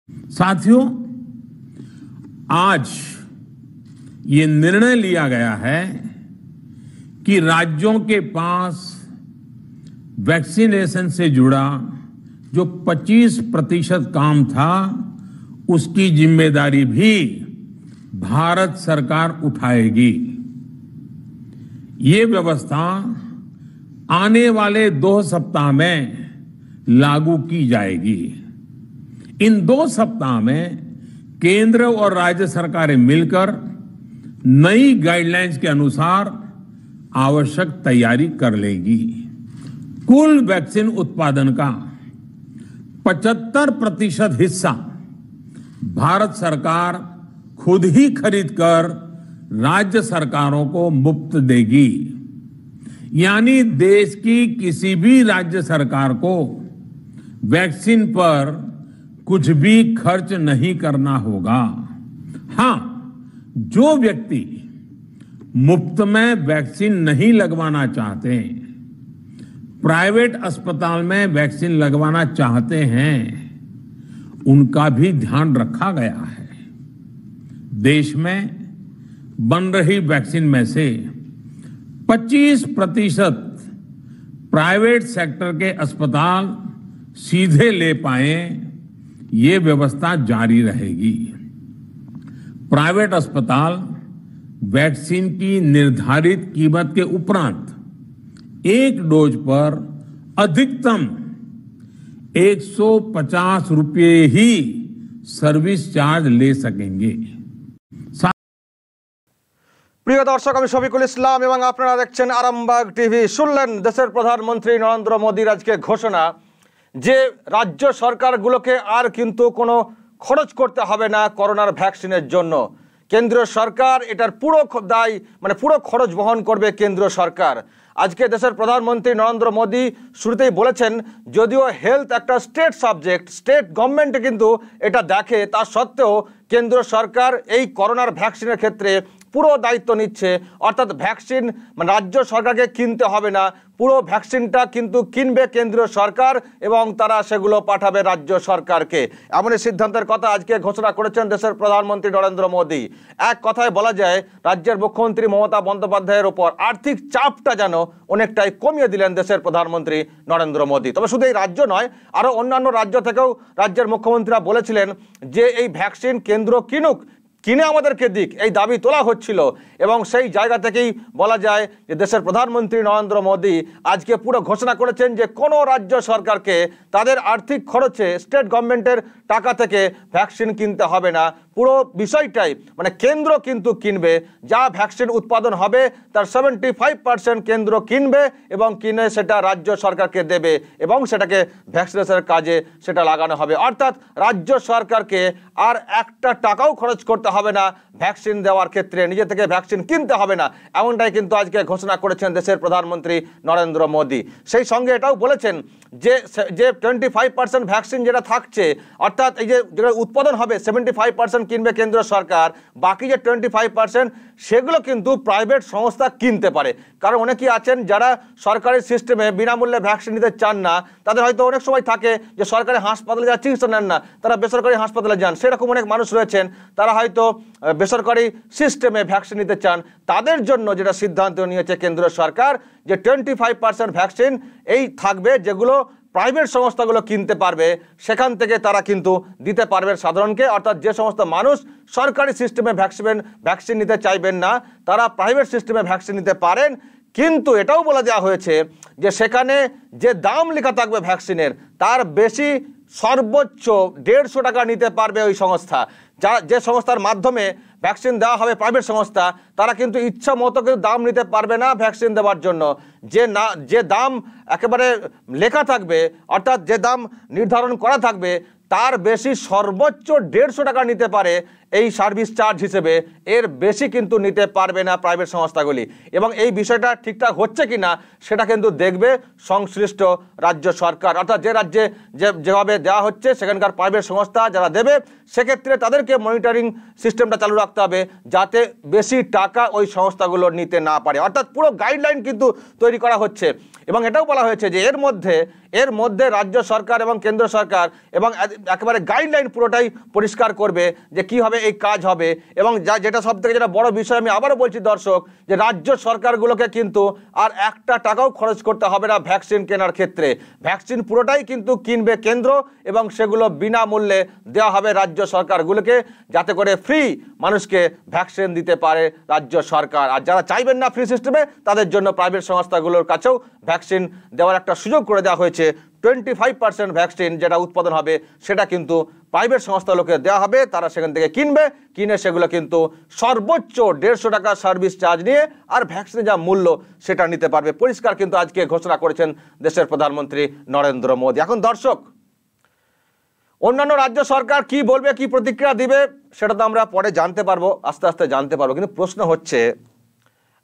साथियों, आज ये निर्णय लिया गया है कि राज्यों के पास वैक्सीनेशन से जुड़ा जो 25% काम था, उसकी जिम्मेदारी भी भारत सरकार उठाएगी। ये व्यवस्था आने वाले 2 सप्ताह में लागू की जाएगी। इन 2 सप्ताह में केंद्र और राज्य सरकारें मिलकर नई गाइडलाइंस के अनुसार आवश्यक तैयारी कर लेगी। कुल वैक्सीन उत्पादन का 75% हिस्सा भारत सरकार खुद ही खरीदकर राज्य सरकारों को मुफ्त देगी। यानी देश की किसी भी राज्य सरकार को वैक्सीन पर कुछ भी खर्च नहीं करना होगा। हां, जो व्यक्ति मुफ्त में वैक्सीन नहीं लगवाना चाहते, प्राइवेट अस्पताल में वैक्सीन लगवाना चाहते हैं, उनका भी ध्यान रखा गया है। देश में बन रही वैक्सीन में से 25% प्राइवेट सेक्टर के अस्पताल सीधे ले पाए, ये व्यवस्था जारी रहेगी। प्राइवेट अस्पताल वैक्सीन की निर्धारित कीमत के उपरांत एक डोज पर अधिकतम 150 रुपये ही सर्विस चार्ज ले सकेंगे। প্রিয় দর্শক, আমি শফিকুল ইসলাম এবং আপনারা দেখছেন আরামবাগ টিভি। শুনলেন দেশের প্রধানমন্ত্রী নরেন্দ্র মোদীর আজকে ঘোষণা যে রাজ্য সরকারগুলোকে আর কিন্তু কোনো খরচ করতে হবে না করোনার ভ্যাকসিনের জন্য। কেন্দ্রীয় সরকার এটার পুরো দায় পুরো খরচ বহন করবে কেন্দ্রীয় সরকার। আজকে দেশের প্রধানমন্ত্রী নরেন্দ্র মোদী শুরুতেই বলেছেন, যদিও হেলথ একটা স্টেট সাবজেক্ট, স্টেট গভর্নমেন্ট কিন্তু এটা দেখে, তা সত্ত্বেও কেন্দ্র সরকার এই করোনার ভ্যাকসিনের ক্ষেত্রে পুরো দায়িত্ব নিচ্ছে। অর্থাৎ ভ্যাকসিন রাজ্য সরকারকে কিনতে হবে না, পুরো ভ্যাকসিনটা কিন্তু কিনবে কেন্দ্রীয় সরকার এবং তারা সেগুলো পাঠাবে রাজ্য সরকারকে। এমনই সিদ্ধান্তের কথা আজকে ঘোষণা করেছেন দেশের প্রধানমন্ত্রী নরেন্দ্র মোদী। এক কথায় বলা যায়, রাজ্যের মুখ্যমন্ত্রী মমতা বন্দ্যোপাধ্যায়ের ওপর আর্থিক চাপটা যেন অনেকটাই কমিয়ে দিলেন দেশের প্রধানমন্ত্রী নরেন্দ্র মোদী। তবে শুধু এই রাজ্য নয়, আরও অন্যান্য রাজ্য থেকেও রাজ্যের মুখ্যমন্ত্রীরা বলেছিলেন যে এই ভ্যাকসিন কেন্দ্র কিনুক, কিনে আমাদেরকে দিক, এই দাবি তোলা হচ্ছিল। এবং সেই জায়গা থেকেই বলা যায় যে দেশের প্রধানমন্ত্রী নরেন্দ্র মোদী আজকে পুরো ঘোষণা করেছেন যে কোনো রাজ্য সরকারকে তাদের আর্থিক খরচে স্টেট গভর্নমেন্টের টাকা থেকে ভ্যাকসিন কিনতে হবে না। পুরো বিষয়টাই কেন্দ্র কিন্তু কিনবে। যা ভ্যাকসিন উৎপাদন হবে তার 75% কেন্দ্র কিনবে এবং কিনে সেটা রাজ্য সরকারকে দেবে এবং সেটাকে ভ্যাকসিনেশনের কাজে সেটা লাগানো হবে। অর্থাৎ রাজ্য সরকারকে আর একটা টাকাও খরচ করতে হবে না ভ্যাকসিন দেওয়ার ক্ষেত্রে, নিজে থেকে ভ্যাকসিন কিনতে হবে না, এমনটাই কিন্তু আজকে ঘোষণা করেছেন দেশের প্রধানমন্ত্রী নরেন্দ্র মোদী। সেই সঙ্গে এটাও বলেছেন যে 25% ভ্যাকসিন যেটা থাকছে, অর্থাৎ এই যেটা উৎপাদন হবে 75% কিনবে কেন্দ্র সরকার, বাকি যে 25% সেগুলো কিন্তু প্রাইভেট সংস্থা কিনতে পারে। কারণ অনেকেই আছেন যারা সরকারি সিস্টেমে বিনামূল্যে ভ্যাকসিন নিতে চান না, তাদের হয়তো অনেক সময় থাকে যে সরকারি হাসপাতালে যারা চিকিৎসা নেন না, তারা বেসরকারি হাসপাতালে যান। সেরকম অনেক মানুষ রয়েছেন, তারা হয়তো বেসরকারি সিস্টেমে ভ্যাকসিন নিতে চান। তাদের জন্য যেটা সিদ্ধান্ত নিয়েছে কেন্দ্র সরকার যে 25% ভ্যাকসিন এই থাকবে যেগুলো প্রাইভেট সংস্থাগুলো কিনতে পারবে, সেখান থেকে তারা কিন্তু দিতে পারবে সাধারণকে। অর্থাৎ যে সমস্ত মানুষ সরকারি সিস্টেমে ভ্যাকসিন নিতে চাইবেন না, তারা প্রাইভেট সিস্টেমে ভ্যাকসিন নিতে পারেন। কিন্তু এটাও বলে দেওয়া হয়েছে যে সেখানে যে দাম লেখা থাকবে ভ্যাকসিনের, তার বেশি সর্বোচ্চ 150 টাকা নিতে পারবে ওই সংস্থা। যে সংস্থার মাধ্যমে ভ্যাকসিন দেওয়া হবে প্রাইভেট সংস্থা, তারা কিন্তু ইচ্ছা মতো কিন্তু দাম নিতে পারবে না ভ্যাকসিন দেওয়ার জন্য। যে দাম একেবারে লেখা থাকবে, অর্থাৎ যে দাম নির্ধারণ করা থাকবে, তার বেশি সর্বোচ্চ 150 টাকা নিতে পারে এই সার্ভিস চার্জ হিসেবে, এর বেশি কিন্তু নিতে পারবে না প্রাইভেট সংস্থাগুলি। এবং এই বিষয়টা ঠিকঠাক হচ্ছে কিনা সেটা কিন্তু দেখবে সংশ্লিষ্ট রাজ্য সরকার। অর্থাৎ যে রাজ্যে যেভাবে দেওয়া হচ্ছে সেখানকার প্রাইভেট সংস্থা যারা দেবে, সেক্ষেত্রে তাদেরকে মনিটরিং সিস্টেমটা চালু রাখতে হবে যাতে বেশি টাকা ওই সংস্থাগুলো নিতে না পারে। অর্থাৎ পুরো গাইডলাইন কিন্তু তৈরি করা হচ্ছে। এবং এটাও বলা হয়েছে যে এর মধ্যে রাজ্য সরকার এবং কেন্দ্র সরকার এবং একেবারে গাইডলাইন পুরোটাই পরিষ্কার করবে যে কীভাবে এই কাজ হবে। এবং যেটা সবথেকে যেটা বড় বিষয়, আমি আবারও বলছি দর্শক, যে রাজ্য সরকারগুলোকে কিন্তু আর একটা টাকাও খরচ করতে হবে না ভ্যাকসিন কেনার ক্ষেত্রে। ভ্যাকসিন পুরোটাই কিন্তু কিনবে কেন্দ্র এবং সেগুলো বিনামূল্যে দেওয়া হবে রাজ্য সরকারগুলোকে, যাতে করে ফ্রি মানুষকে ভ্যাকসিন দিতে পারে রাজ্য সরকার। আর যারা চাইবেন না ফ্রি সিস্টেমে, তাদের জন্য প্রাইভেট সংস্থাগুলোর কাছেও ভ্যাকসিন দেওয়ার একটা সুযোগ করে দেওয়া হয়েছে। 25% ভ্যাকসিন যেটা উৎপাদন হবে সেটা কিন্তু প্রাইভেট সংস্থাগুলোকে দেওয়া হবে, তারা সেখান থেকে কিনে সেগুলো কিন্তু সর্বোচ্চ 150 টাকা সার্ভিস চার্জ নিয়ে আর ভ্যাকসিনের যা মূল্য সেটা নিতে পারবে। পরিষ্কার কিন্তু আজকে ঘোষণা করেছেন দেশের প্রধানমন্ত্রী নরেন্দ্র মোদী। এখন দর্শক, অন্যান্য রাজ্য সরকার কি বলবে, কি প্রতিক্রিয়া দিবে, সেটা তো আমরা পরে জানতে পারবো, আস্তে আস্তে জানতে পারবো। কিন্তু প্রশ্ন হচ্ছে,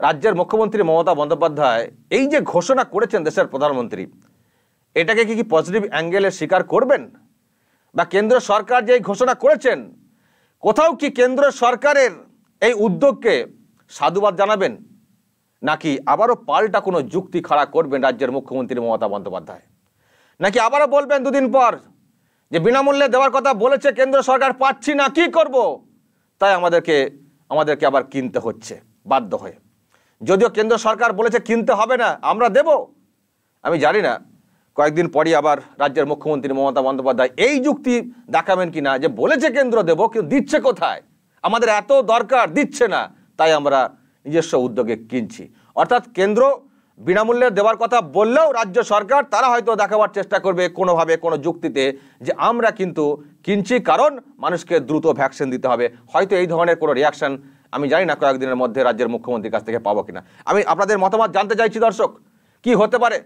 রাজ্যের মুখ্যমন্ত্রী মমতা বন্দ্যোপাধ্যায় এই যে ঘোষণা করেছেন দেশের প্রধানমন্ত্রী, এটাকে কি পজিটিভ অ্যাঙ্গেলে স্বীকার করবেন? বা কেন্দ্র সরকার যে ঘোষণা করেছেন, কোথাও কি কেন্দ্র সরকারের এই উদ্যোগকে সাধুবাদ জানাবেন, নাকি আবারও পাল্টা কোনো যুক্তি খাড়া করবেন রাজ্যের মুখ্যমন্ত্রী মমতা বন্দ্যোপাধ্যায়? নাকি আবারও বলবেন দুদিন পর যে বিনামূল্যে দেওয়ার কথা বলেছে কেন্দ্র সরকার, পাচ্ছি না, কি করব, তাই আমাদেরকে আবার কিনতে হচ্ছে বাধ্য হয়ে। যদিও কেন্দ্র সরকার বলেছে কিনতে হবে না, আমরা দেব। আমি জানি না কয়েকদিন পরই আবার রাজ্যের মুখ্যমন্ত্রী মমতা বন্দ্যোপাধ্যায় এই যুক্তি দেখাবেন কিনা যে বলেছে কেন্দ্র দেব, কিন্তু দিচ্ছে কোথায়, আমাদের এত দরকার, দিচ্ছে না, তাই আমরা নিজস্ব উদ্যোগে কিনছি। অর্থাৎ কেন্দ্র বিনামূল্যে দেওয়ার কথা বললেও রাজ্য সরকার তারা হয়তো দেখাবার চেষ্টা করবে কোনোভাবে কোনো যুক্তিতে যে আমরা কিন্তু কিনছি, কারণ মানুষকে দ্রুত ভ্যাকসিন দিতে হবে। হয়তো এই ধরনের কোনো রিয়াকশন আমি জানি না কয়েকদিনের মধ্যে রাজ্যের মুখ্যমন্ত্রীর কাছ থেকে পাবো কিনা। আমি আপনাদের মতামত জানতে চাইছি দর্শক, কি হতে পারে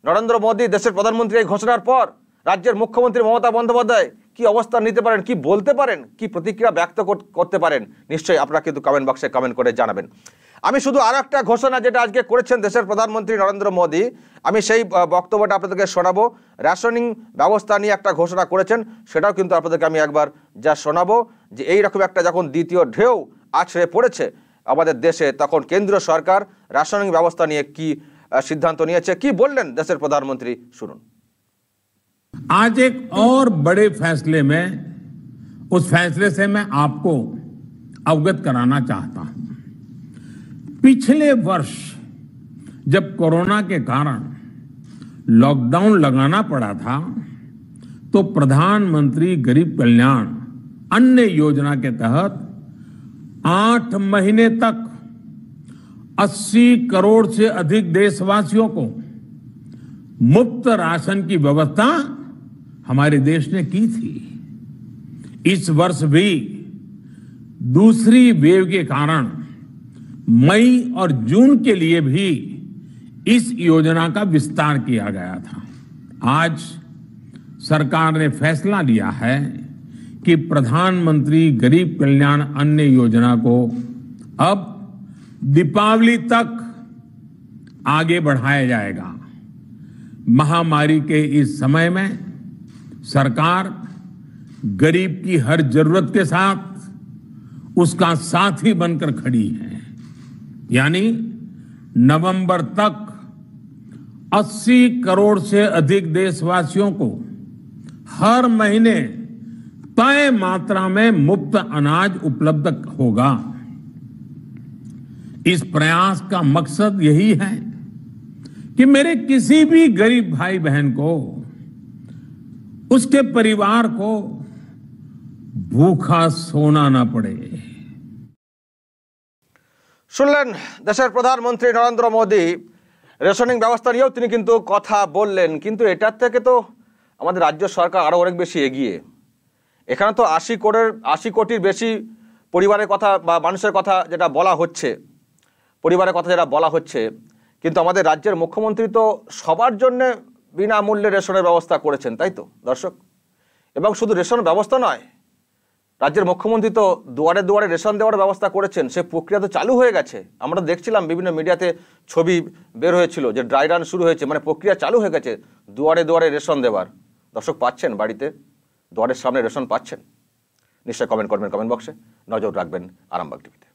নরেন্দ্র মোদী দেশের প্রধানমন্ত্রী এই ঘোষণার পর রাজ্যের মুখ্যমন্ত্রী মমতা বন্দ্যোপাধ্যায় কি অবস্থান নিতে পারেন, কি বলতে পারেন, কি প্রতিক্রিয়া ব্যক্ত করতে পারেন, নিশ্চয়ই আপনারা কিন্তু কমেন্ট বক্সে কমেন্ট করে জানাবেন। আমি শুধু আরও একটা ঘোষণা যেটা আজকে করেছেন দেশের প্রধানমন্ত্রী নরেন্দ্র মোদী, আমি সেই বক্তব্যটা আপনাদেরকে শোনাবো। রেশনিং ব্যবস্থা নিয়ে একটা ঘোষণা করেছেন, সেটাও কিন্তু আপনাদেরকে আমি একবার যা শোনাবো, যে এইরকম একটা যখন দ্বিতীয় ঢেউ আছড়ে পড়েছে আমাদের দেশে, তখন কেন্দ্রীয় সরকার রেশনিং ব্যবস্থা নিয়ে কি सिद्धांत निये की बोलें देशेर प्रधानमंत्री सुनुन। आज एक और बड़े फैसले में, उस फैसले से मैं आपको अवगत कराना चाहता हूं। पिछले वर्ष जब कोरोना के कारण लॉकडाउन लगाना पड़ा था, तो प्रधानमंत्री गरीब कल्याण अन्न योजना के तहत 8 महीने तक 80 करोड़ से अधिक देशवासियों को मुफ्त राशन की व्यवस्था हमारे देश ने की थी। इस वर्ष भी दूसरी वेव के कारण मई और जून के लिए भी इस योजना का विस्तार किया गया था। आज सरकार ने फैसला लिया है कि प्रधानमंत्री गरीब कल्याण अन्न योजना को अब दीपावली तक आगे बढ़ाया जाएगा। महामारी के इस समय में सरकार गरीब की हर जरूरत के साथ उसका साथी बनकर खड़ी है। यानी नवंबर तक 80 करोड़ से अधिक देशवासियों को हर महीने तय मात्रा में मुफ्त अनाज उपलब्ध होगा। इस प्रयास का मकसद यही है कि मेरे किसी भी गरीब भाई बहन को, उसके परिवार को भूखा सोना ना पड़े। শুনলেন দেশের প্রধানমন্ত্রী নরেন্দ্র মোদী রেশনিং ব্যবস্থা নিয়েও তিনি কিন্তু কথা বললেন। কিন্তু এটার থেকে তো আমাদের রাজ্য সরকার আরো অনেক বেশি এগিয়ে। এখানে তো 80 কোটির বেশি পরিবারের কথা বা মানুষের কথা যেটা বলা হচ্ছে, পরিবারের কথা যেটা বলা হচ্ছে, কিন্তু আমাদের রাজ্যের মুখ্যমন্ত্রী তো সবার জন্য বিনামূল্যে রেশনের ব্যবস্থা করেছেন, তাই তো দর্শক? এবং শুধু রেশন ব্যবস্থা নয়, রাজ্যের মুখ্যমন্ত্রী তো দুয়ারে দুয়ারে রেশন দেওয়ার ব্যবস্থা করেছেন। সে প্রক্রিয়া তো চালু হয়ে গেছে। আমরা দেখছিলাম বিভিন্ন মিডিয়াতে ছবি বের হয়েছিল যে ড্রাই রান শুরু হয়েছে, মানে প্রক্রিয়া চালু হয়ে গেছে দুয়ারে দুয়ারে রেশন দেওয়ার। দর্শক পাচ্ছেন, বাড়িতে দুয়ারের সামনে রেশন পাচ্ছেন? নিশ্চয়ই কমেন্ট করবেন কমেন্ট বক্সে। নজর রাখবেন আরামবাগ টিভিতে।